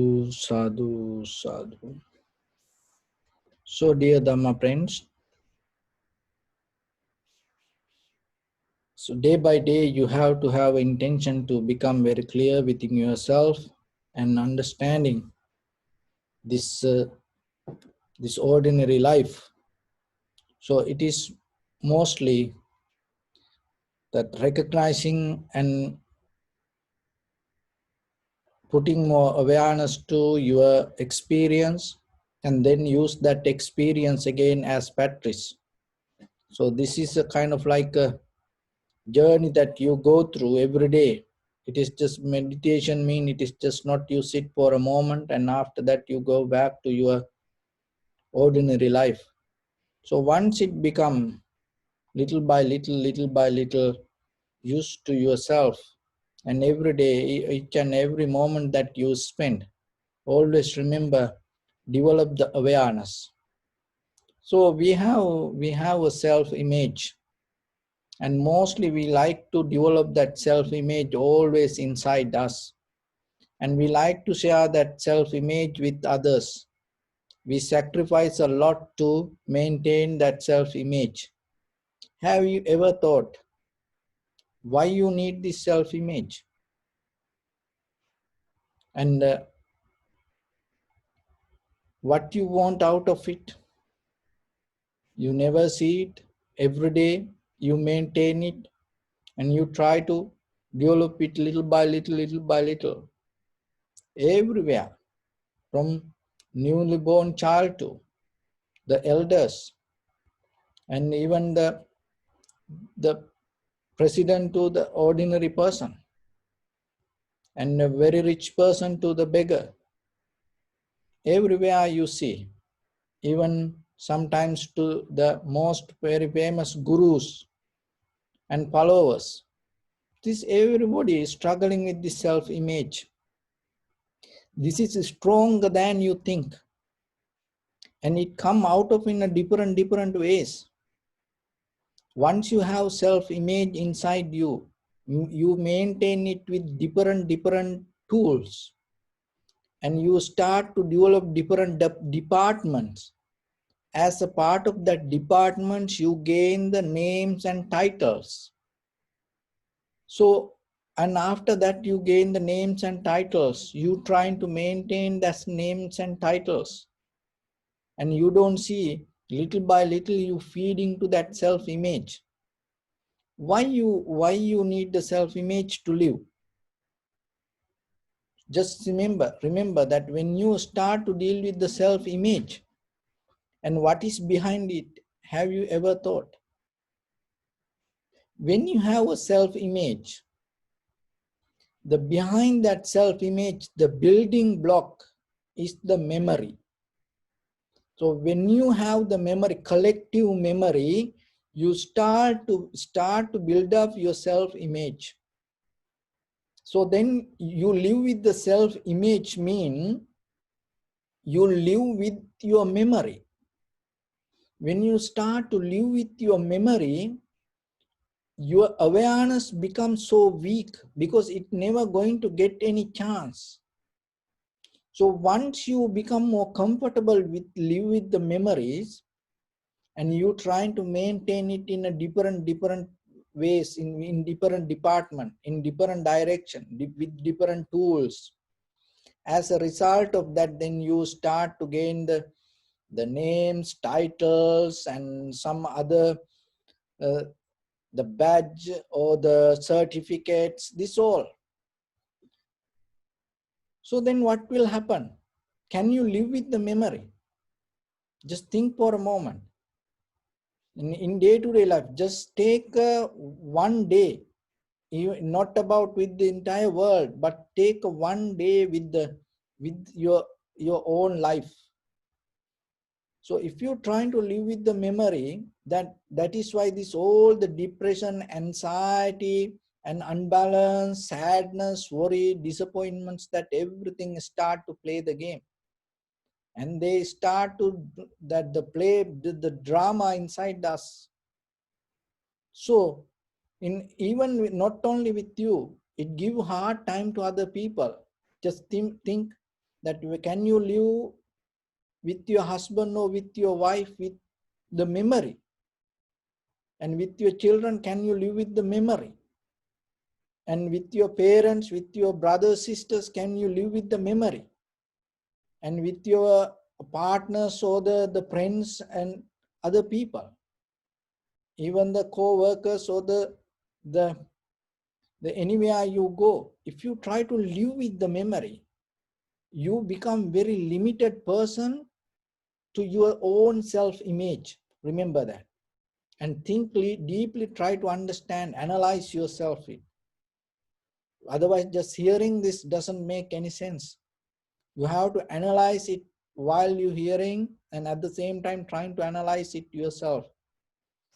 Sadhu, sadhu. So, dear Dhamma friends, so day by day you have to have intention to become very clear within yourself and understanding this ordinary life. So it is mostly that recognizing and putting more awareness to your experience and then use that experience again as batteries. So this is a kind of like a journey that you go through every day. It is just meditation mean it is just not you sit for a moment and after that you go back to your ordinary life. So once it become little by little used to yourself, and every day, each and every moment that you spend, always remember, develop the awareness. So we have a self-image, and mostly we like to develop that self-image always inside us, and we like to share that self-image with others. We sacrifice a lot to maintain that self-image. Have you ever thought why you need this self-image? And what you want out of it? You never see it. Every day you maintain it and you try to develop it little by little, everywhere, from newly born child to the elders, and even the president to the ordinary person, and a very rich person to the beggar. Everywhere you see, even sometimes to the most very famous gurus and followers. This everybody is struggling with this self-image. This is stronger than you think, and it come out of in a different ways. Once you have self-image inside you, you maintain it with different tools, and you start to develop different departments. As a part of that departments, you gain the names and titles. So, and after that you gain the names and titles. You trying to maintain those names and titles, and you don't see, little by little you feeding to that self-image. Why you need the self-image to live? Just remember that when you start to deal with the self-image and what is behind it, have you ever thought? When you have a self-image, the behind that self-image, the building block is the memory. So when you have the memory, collective memory, you start to build up your self-image. So then you live with the self-image mean you live with your memory. When you start to live with your memory, your awareness becomes so weak because it never going to get any chance. So once you become more comfortable with live with the memories, and you trying to maintain it in a different ways, in different department, in different direction, with different tools. As a result of that, then you start to gain the names, titles, and some other uh, the badge or the certificates, this all. So then what will happen? Can you live with the memory? Just think for a moment. In day-to-day life, just take one day, not about with the entire world, but take one day with your own life. So if you're trying to live with the memory, that is why this all the depression, anxiety, and unbalance, sadness, worry, disappointments, that everything start to play the game. And they start to play the drama inside us. So even not only with you, it give hard time to other people. Just think that can you live with your husband or with your wife with the memory? And with your children, can you live with the memory? And with your parents, with your brothers, sisters, can you live with the memory? And with your partners or the friends and other people, even the co-workers or the anywhere you go, if you try to live with the memory, you become very limited person to your own self-image. Remember that. And think deeply, try to understand, analyze yourself. Otherwise, just hearing this doesn't make any sense. You have to analyze it while you're hearing, and at the same time trying to analyze it yourself.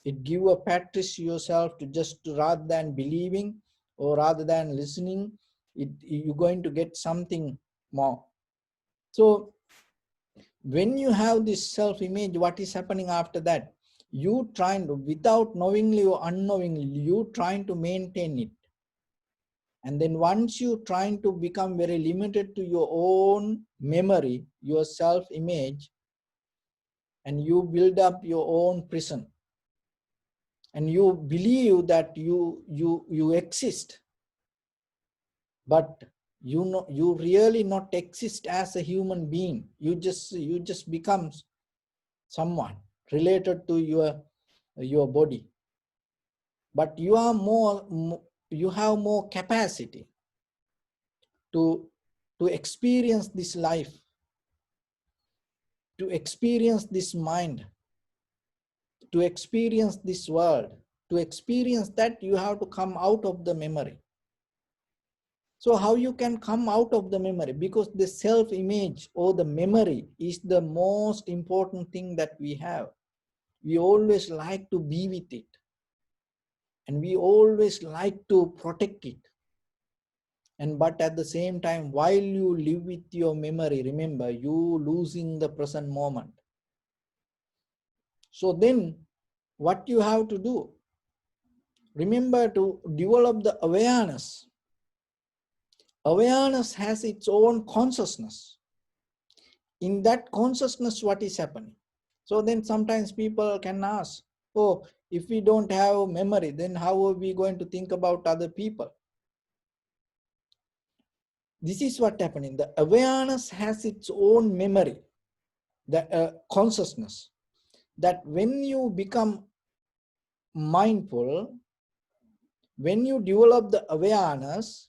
It give a practice yourself to just rather than believing or rather than listening, you're going to get something more. So when you have this self-image, what is happening after that? You trying to, without knowingly or unknowingly, you trying to maintain it. And then once you trying to become very limited to your own memory, your self-image, and you build up your own prison, and you believe that you exist, but you really not exist as a human being. You just become someone related to your body, but you are you have more capacity to experience this life, to experience this mind, to experience this world. To experience that, you have to come out of the memory. So how you can come out of the memory? Because the self-image or the memory is the most important thing that we have. We always like to be with it, and we always like to protect it. And but at the same time, while you live with your memory, remember, you losing the present moment. So then what you have to do? Remember to develop the awareness. Awareness has its own consciousness. In that consciousness, what is happening? So then sometimes people can ask, oh, if we don't have memory, then how are we going to think about other people? This is what happening. The awareness has its own memory, the consciousness, that when you become mindful, when you develop the awareness,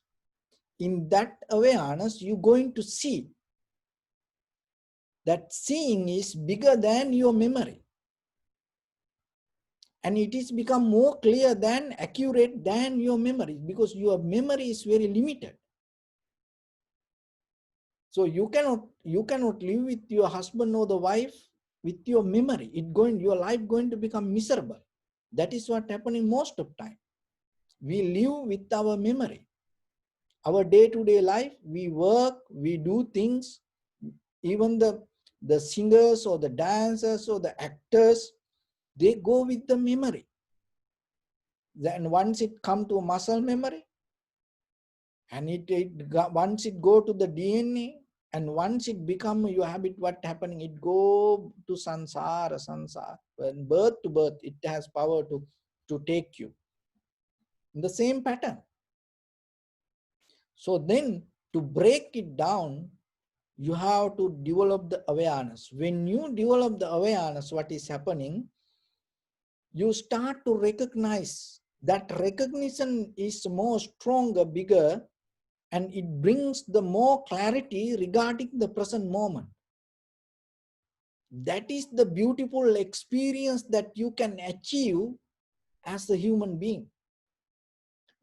in that awareness, you're going to see. That seeing is bigger than your memory. And it is become more clear than, accurate than your memory, because your memory is very limited. So you cannot live with your husband or the wife with your memory. Your life going to become miserable. That is what happening most of time. We live with our memory. Our day-to-day life, we work, we do things. Even the singers or the dancers or the actors, they go with the memory. Then once it come to muscle memory, and once it go to the DNA, and once it become your habit, what happening? It go to samsara. When birth to birth, it has power to take you in the same pattern. So then to break it down, you have to develop the awareness. When you develop the awareness, what is happening? You start to recognize. That recognition is more stronger, bigger, and it brings the more clarity regarding the present moment. That is the beautiful experience that you can achieve as a human being.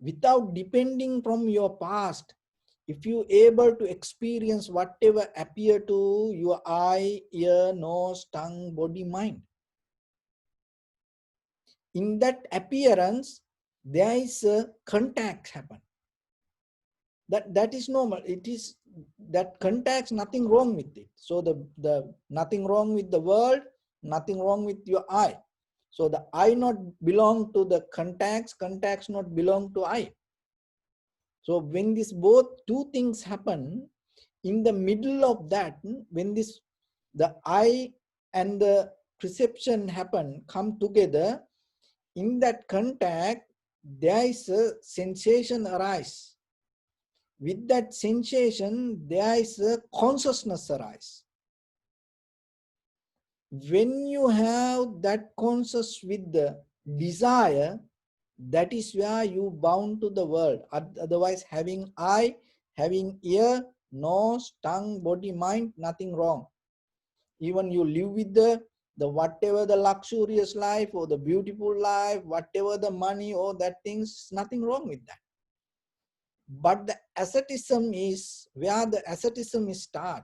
Without depending from your past, if you able to experience whatever appear to your eye, ear, nose, tongue, body, mind. In that appearance, there is a contact happen. That is normal. It is that contacts, nothing wrong with it. So the nothing wrong with the world, nothing wrong with your eye. So the eye not belong to the contacts not belong to eye. So when this both two things happen, in the middle of that, when the eye and the perception come together, in that contact, there is a sensation arise. With that sensation, there is a consciousness arise. When you have that conscious with the desire, that is where you bound to the world. Otherwise, having eye, having ear, nose, tongue, body, mind, nothing wrong. Even you live with the whatever the luxurious life or the beautiful life, whatever the money or that things, nothing wrong with that. But the asceticism is where the asceticism is start.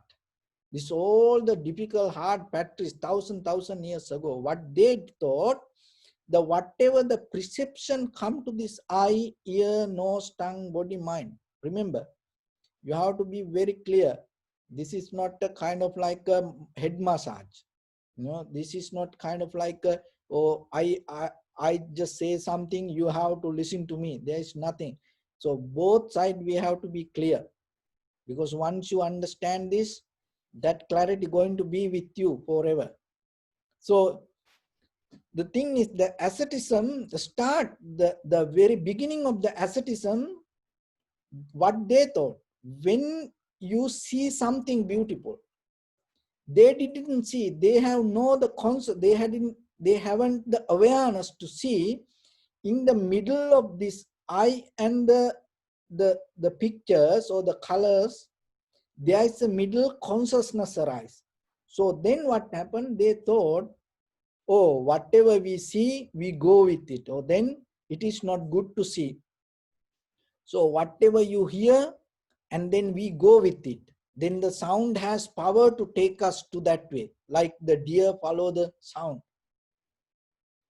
This all the difficult hard practice thousand years ago. What they thought, the whatever the perception come to this eye, ear, nose, tongue, body, mind. Remember, you have to be very clear. This is not a kind of like a head massage. You know, this is not kind of like a, oh, I just say something, you have to listen to me. There is nothing. So both sides we have to be clear, because once you understand this, that clarity going to be with you forever. So the thing is, the asceticism, the very beginning of the asceticism, what they thought, when you see something beautiful, they didn't see, they have no the concept, they haven't the awareness to see in the middle of this eye and the pictures or the colors, there is a middle consciousness arise. So then what happened? They thought, oh, whatever we see, we go with it, or then it is not good to see. So whatever you hear, and then we go with it. Then the sound has power to take us to that way, like the deer follow the sound.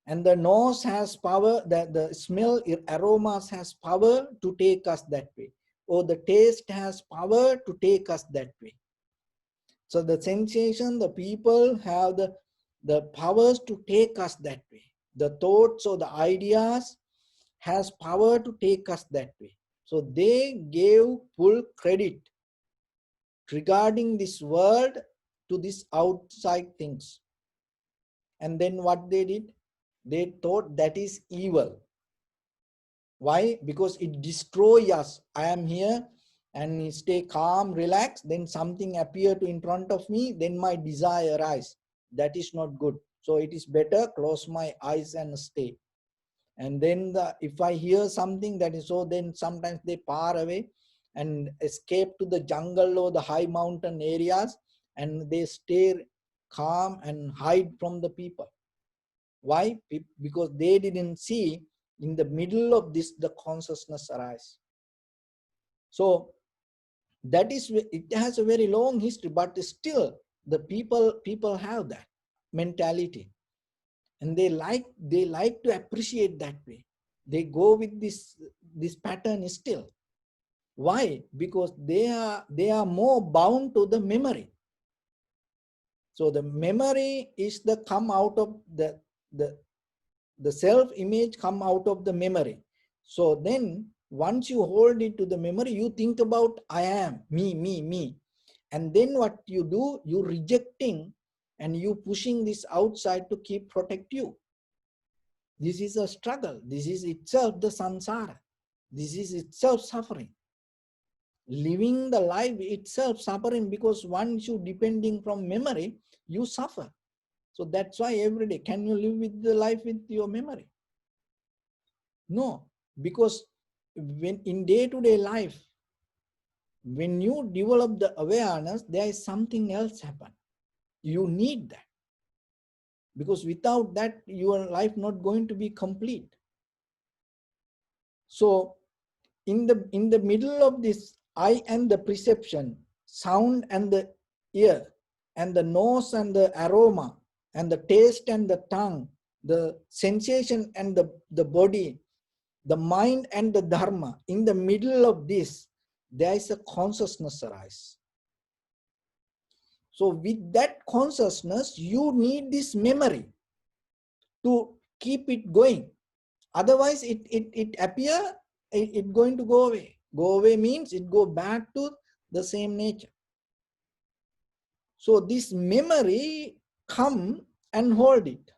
And the nose has power, the smell, aromas has power to take us that way. Or the taste has power to take us that way. So the sensation, the people have the powers to take us that way. The thoughts or the ideas has power to take us that way. So they gave full credit regarding this world to these outside things. And then what they did? They thought that is evil. Why? Because it destroys us. I am here and stay calm, relax, then something appear to in front of me, then my desire arise. That is not good. So it is better close my eyes and stay. And then if I hear something that is so, then sometimes they far away and escape to the jungle or the high mountain areas, and they stay calm and hide from the people. Why? Because they didn't see in the middle of this the consciousness arise. So that is, it has a very long history, but still the people have that mentality, and they like to appreciate that way. They go with this pattern still. Why? Because they are more bound to the memory. So the memory is the come out of the self image come out of the memory. So then once you hold it to the memory, you think about I am, me. And then what you do, you rejecting and you pushing this outside to keep protect you. This is a struggle. This is itself the samsara. This is itself suffering. Living the life itself suffering, because once you depending from memory, you suffer. So that's why every day, can you live with the life with your memory? No, because when in day-to-day life, when you develop the awareness, there is something else happen. You need that. Because without that, your life not going to be complete. So in the middle of this eye and the perception, sound and the ear, and the nose and the aroma, and the taste and the tongue, the sensation and the body, the mind and the dharma, in the middle of this, there is a consciousness arise. So with that consciousness, you need this memory to keep it going. Otherwise, it appear, it going to go away. Go away means it go back to the same nature. So this memory come and hold it.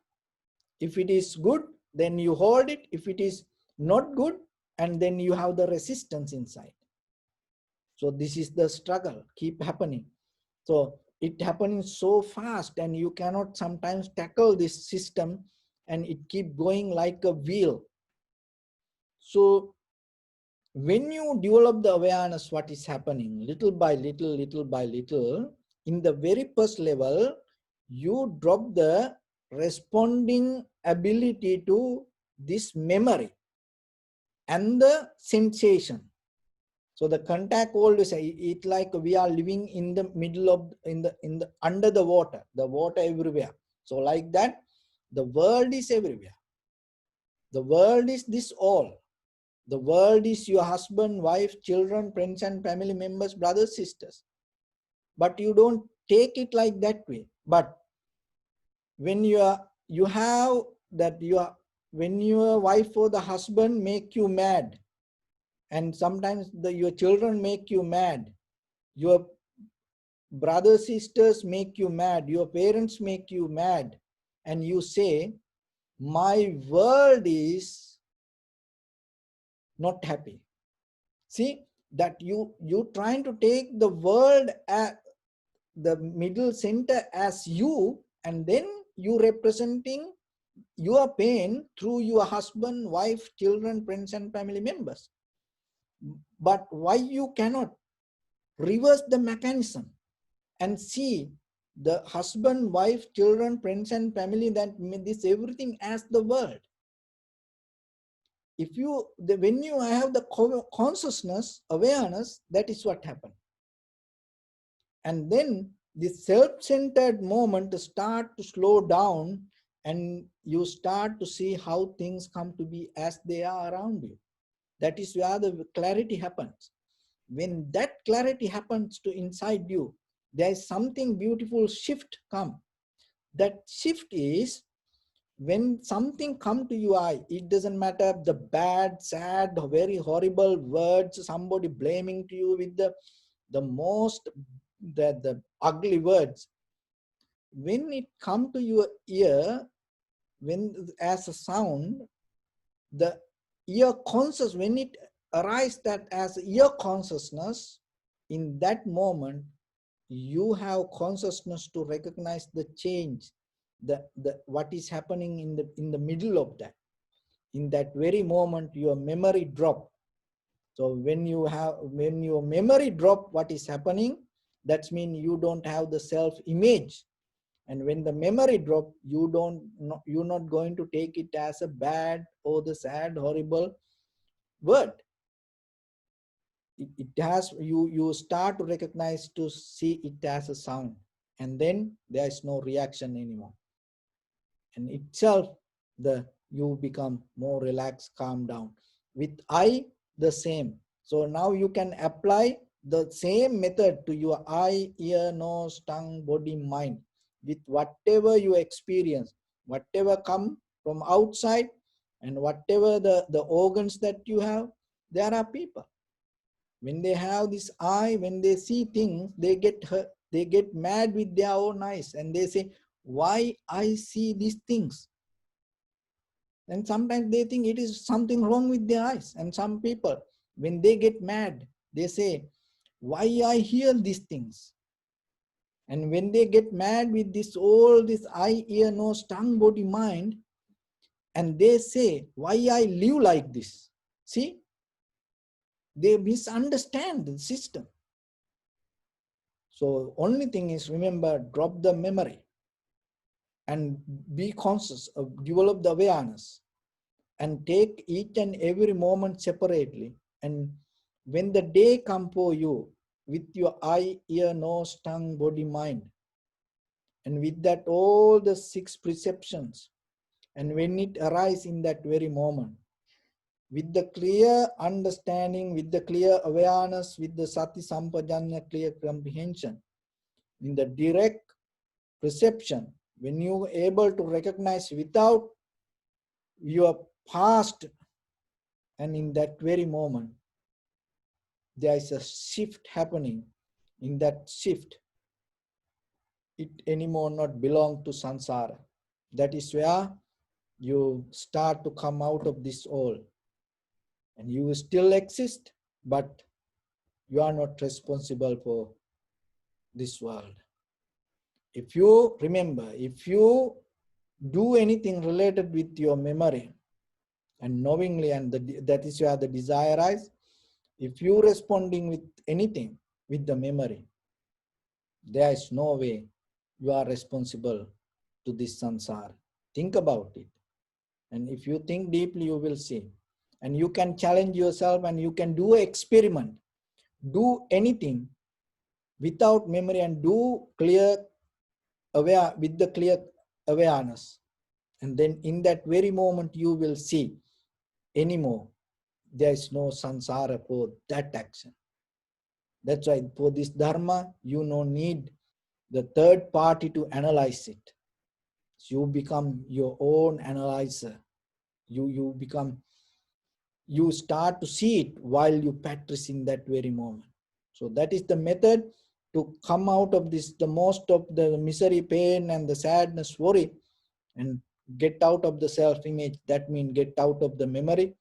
If it is good, then you hold it. If it is not good, and then you have the resistance inside. So this is the struggle, keep happening. So it happening so fast, and you cannot sometimes tackle this system, and it keep going like a wheel. So when you develop the awareness what is happening, little by little, little by little, in the very first level, you drop the responding ability to this memory and the sensation. So the contact always, it like we are living in the middle of, in the under the water everywhere. So like that, the world is everywhere. The world is this all. The world is your husband, wife, children, friends and family members, brothers, sisters. But you don't take it like that way. But when you have that, when your wife or the husband make you mad, and sometimes your children make you mad, your brothers, sisters make you mad, your parents make you mad, and you say, my world is not happy. See, that you trying to take the world at the middle center as you, and then you representing your pain through your husband, wife, children, friends and family members. But why you cannot reverse the mechanism and see the husband, wife, children, friends and family, that this everything as the world? If you, when you have the consciousness, awareness, that is what happened. And then the self-centered moment start to slow down, and you start to see how things come to be as they are around you. That is where the clarity happens. When that clarity happens to inside you, there is something beautiful shift come. That shift is when something come to your eye, it doesn't matter the bad, sad, very horrible words, somebody blaming to you with the most, the ugly words. When it come to your ear, when as a sound, the ear conscious, when it arises that as ear consciousness, in that moment, you have consciousness to recognize the change, the what is happening in the middle of that. In that very moment, your memory drop. So when your memory drop, what is happening? That means you don't have the self-image. And when the memory drop, you're not going to take it as a bad or the sad, horrible word. It has, you start to recognize, to see it as a sound, and then there is no reaction anymore. And itself, you become more relaxed, calm down. With eye, the same. So now you can apply the same method to your eye, ear, nose, tongue, body, mind. With whatever you experience, whatever come from outside, and whatever the organs that you have, there are people. When they have this eye, when they see things, they get hurt, they get mad with their own eyes, and they say, why I see these things? And sometimes they think it is something wrong with their eyes. And some people, when they get mad, they say, why I hear these things? And when they get mad with all this eye, ear, nose, tongue, body, mind, and they say, why I live like this? See, they misunderstand the system. So only thing is, remember, drop the memory and be conscious of, develop the awareness, and take each and every moment separately. And when the day come for you, with your eye, ear, nose, tongue, body, mind, and with that all the 6 perceptions, and when it arises in that very moment, with the clear understanding, with the clear awareness, with the sati sampajanya, clear comprehension, in the direct perception, when you are able to recognize without your past, and in that very moment, there is a shift happening. In that shift, it anymore not belong to samsara. That is where you start to come out of this all. And you still exist, but you are not responsible for this world. If you remember, if you do anything related with your memory and knowingly, and that is where the desire is, if you responding with anything with the memory, there is no way you are responsible to this samsara. Think about it. And if you think deeply, you will see. And you can challenge yourself and you can do an experiment. Do anything without memory and do clear aware with the clear awareness. And then in that very moment, you will see anymore. There is no samsara for that action. That's why for this dharma, you no need the third party to analyze it. So you become your own analyzer. You start to see it while you practice in that very moment. So that is the method to come out of this, the most of the misery, pain, and the sadness, worry, and get out of the self-image. That means get out of the memory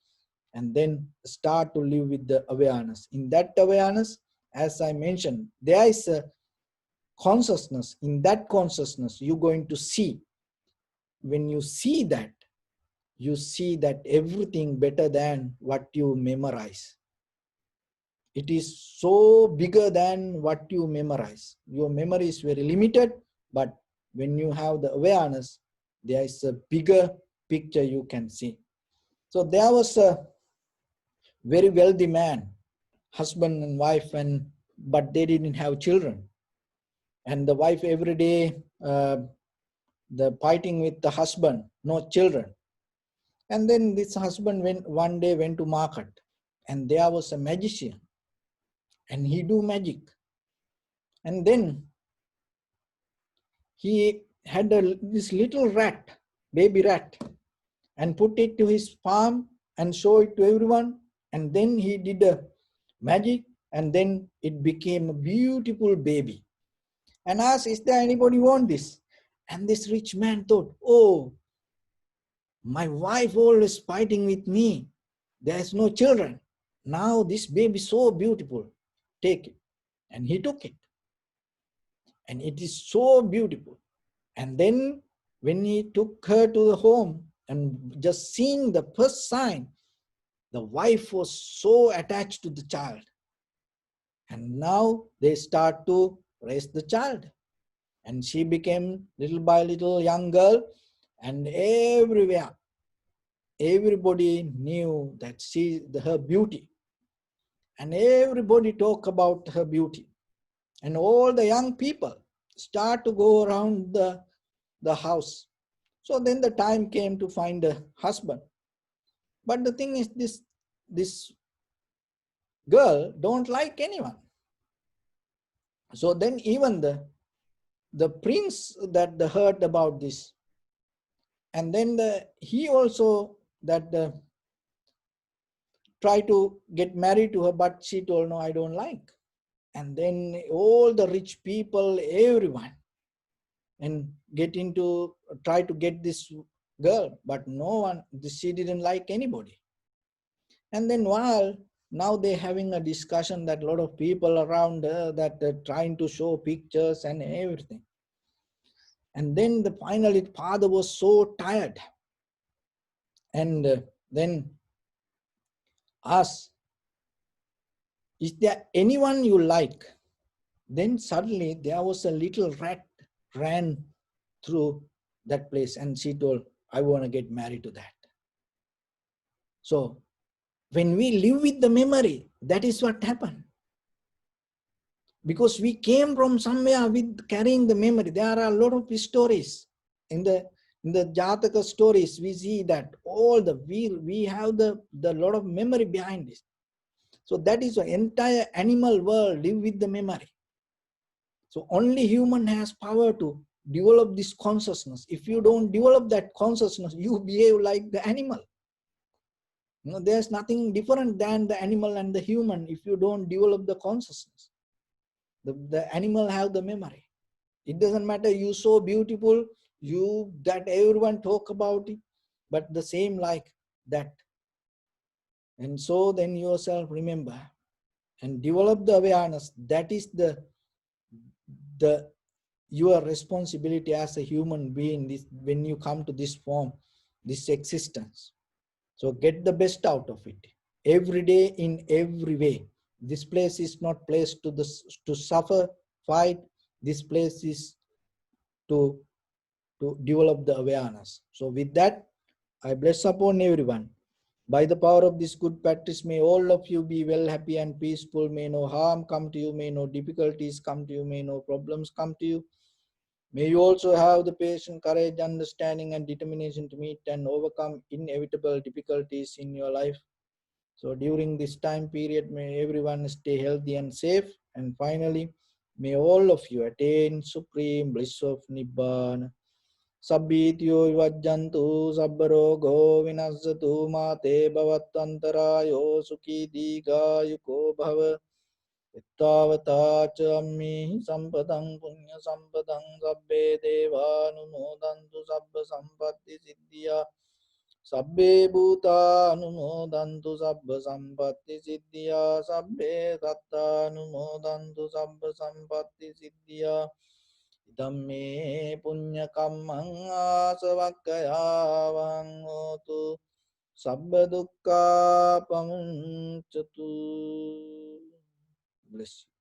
and then start to live with the awareness. In that awareness, as I mentioned, there is a consciousness. In that consciousness, you're going to see. When you see that, you see that everything better than what you memorize. It is so bigger than what you memorize. Your memory is very limited, but when you have the awareness, there is a bigger picture you can see. So there was a very wealthy man, husband and wife, but they didn't have children. And the wife every day, the fighting with the husband, no children. And then this husband one day went to market, and there was a magician, and he do magic. And then he had this little rat, baby rat, and put it to his farm and show it to everyone. And then he did a magic, and then it became a beautiful baby. And asked, is there anybody want this? And this rich man thought, oh, my wife always fighting with me. There's no children. Now this baby so beautiful. Take it. And he took it. And it is so beautiful. And then when he took her to the home and just seeing the first sign, the wife was so attached to the child. And now they start to raise the child. And she became little by little young girl, and everywhere, everybody knew that her beauty. And everybody talk about her beauty. And all the young people start to go around the house. So then the time came to find a husband. But the thing is, this girl don't like anyone. So then even the prince that heard about this, and then he also try to get married to her, but she told, no, I don't like. And then all the rich people, everyone, and try to get this girl, but no one, she didn't like anybody. And then while now they're having a discussion that a lot of people around her that they're trying to show pictures and everything. And then finally father was so tired, and then asked, is there anyone you like? Then suddenly there was a little rat ran through that place, and she told, I want to get married to that. So when we live with the memory, that is what happened. Because we came from somewhere with carrying the memory. There are a lot of stories in the Jataka stories. We see that we have the lot of memory behind this. So that is the entire animal world live with the memory. So only human has power to develop this consciousness. If you don't develop that consciousness, you behave like the animal. There's nothing different than the animal and the human if you don't develop the consciousness. The animal have the memory. It doesn't matter you so beautiful, you that everyone talk about it, but the same like that. And so then yourself remember and develop the awareness. That is the your responsibility as a human being, this when you come to this form, this existence. So get the best out of it every day in every way. This place is not place to suffer, fight. This place is to develop the awareness. So with that, I bless upon everyone. By the power of this good practice, may all of you be well, happy and peaceful. May no harm come to you, may no difficulties come to you, may no problems come to you. May you also have the patience, courage, understanding and determination to meet and overcome inevitable difficulties in your life. So during this time period, may everyone stay healthy and safe. And finally, may all of you attain supreme bliss of Nibbana. Sabbityo vivajjantu sabbarogo vinassatu mate bhavattantarayo sukhi digayuko bhava. Ittavata ca ammihi sampadang punya sampadang sabbe devanumodantu sabba sampatti siddhya. Sabbe bhuta anumodantu sabba sampatti siddhya. Sabbe satta anumodantu sabba sampatti siddhya. Idamme punya kammang asavakkayavang hotu sabba dukkha pamuncatu. Bless you.